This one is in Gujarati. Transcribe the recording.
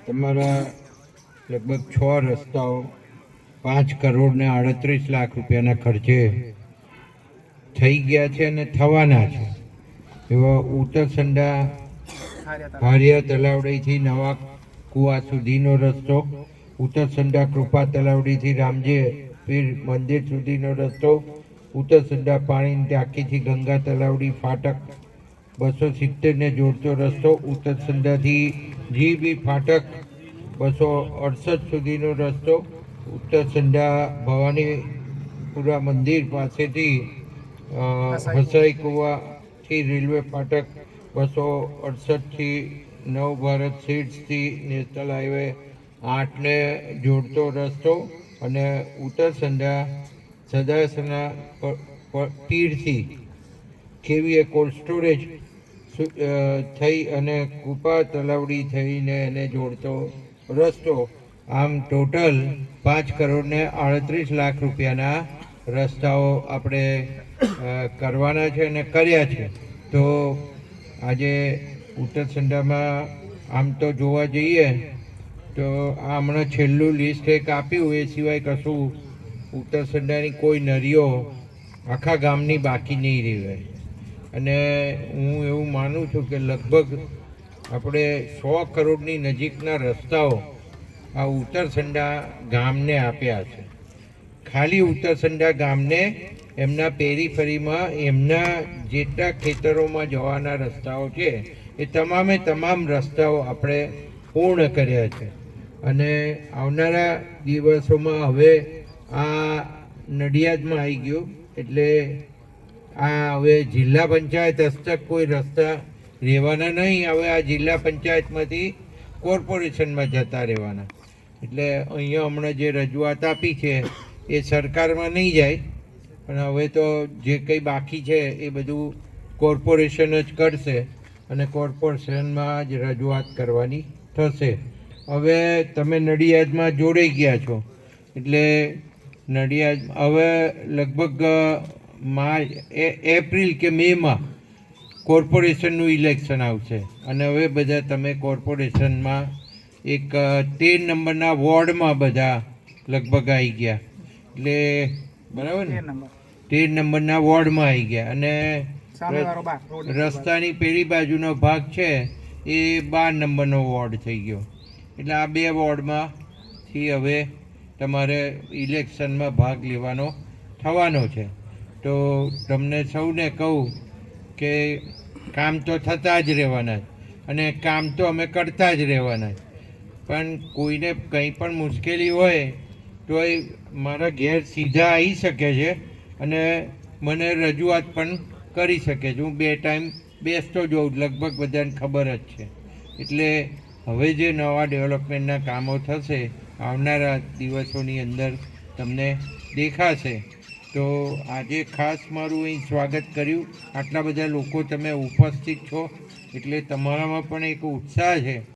તમારા લગભગ 6 રસ્તાઓ 5 કરોડ ને 38 લાખ રૂપિયાના ખર્ચે થઈ ગયા છે અને થવાના છે. એવા ઉત્તરસંડા હારિયા તલાવડીથી નવા કુવા સુધીનો રસ્તો, ઉત્તરસંડા કૃપા તલાવડીથી રામજે પીર મંદિર સુધીનો રસ્તો, ઉત્તરસંડા પાણીની ટાંકીથી ગંગા તલાવડી ફાટક 270 ને જોડતો રસ્તો, ઉત્તરસંડાથી જીબી ફાટક 268 સુધીનો રસ્તો, ઉત્તરસંડા ભવાનીપુરા મંદિર પાસેથી હસાઈ કુવાથી રેલવે ફાટક 268 થી નવ ભારત સીટ્સથી નેશનલ હાઈવે 8 ને જોડતો રસ્તો અને ઉત્તરસંડા સદાસના પીરથી કેવીએ કોલ્ડ સ્ટોરેજ થઈ અને કૃપા તલાવડી થઈને એને જોડતો રસ્તો. આમ ટોટલ 5 કરોડ ને 38 લાખ રૂપિયાના રસ્તાઓ આપણે કરવાના છે અને કર્યા છે. તો આજે ઉત્તરસંડામાં આમ તો જોવા જઈએ તો આ હમણાં છેલ્લું લિસ્ટ એક આપ્યું, એ સિવાય કશું ઉત્તરસંડાની કોઈ નરીઓ આખા ગામની બાકી નહીં રહે. અને હું એવું માનું છું કે લગભગ આપણે 100 કરોડની નજીકના રસ્તાઓ આ ઉત્તરસંડા ગામને આપ્યા છે. ખાલી ઉત્તરસંડા ગામને એમના પેરીફરીમાં એમના જેટલા ખેતરોમાં જવાના રસ્તાઓ છે એ તમામે તમામ રસ્તાઓ આપણે પૂર્ણ કર્યા છે. અને આવનારા દિવસોમાં હવે આ નડિયાદમાં આવી ગયું એટલે આ હવે જિલ્લા પંચાયત હસ્તક કોઈ રસ્તા રહેવાના નહીં. હવે આ જિલ્લા પંચાયતમાંથી કોર્પોરેશનમાં જતા રહેવાના. એટલે અહીંયા હમણાં જે રજૂઆત આપી છે એ સરકારમાં નહીં જાય, પણ હવે તો જે કંઈ બાકી છે એ બધું કોર્પોરેશન જ કરશે અને કોર્પોરેશનમાં જ રજૂઆત કરવાની થશે. હવે તમે નડિયાદમાં જોડાઈ ગયા છો એટલે નડિયાદ હવે લગભગ એપ્રિલ કે મેમાં કોર્પોરેશનનું ઇલેક્શન આવશે અને હવે બધા તમે કોર્પોરેશનમાં એક 13 નંબરના વોર્ડમાં બધા લગભગ આવી ગયા. એટલે બરાબર ને, 13 નંબરના વોર્ડમાં આવી ગયા અને રસ્તાની પેલી બાજુનો ભાગ છે એ 12 નંબરનો વોર્ડ થઈ ગયો. એટલે આ 2 વોર્ડમાંથી હવે તમારે ઇલેક્શનમાં ભાગ લેવાનો થવાનો છે. તો તમને સૌને કહું કે કામ તો થતા જ રહેવાના અને કામ તો અમે કરતા જ રહેવાના. પણ કોઈને કંઈ પણ મુશ્કેલી હોય તો એ મારા ઘેર સીધા આવી શકે છે અને મને રજૂઆત પણ કરી શકે છે. હું 2 ટાઈમ બેસતો જોઉં, લગભગ બધાને ખબર જ છે. એટલે હવે જે નવા ડેવલપમેન્ટના કામો થશે આવનારા દિવસોની અંદર તમને દેખાશે. તો આજે ખાસ મારું અહીં સ્વાગત કર્યું. આટલા બધા લોકો તમે ઉપસ્થિત છો એટલે તમારામાં પણ એક ઉત્સાહ છે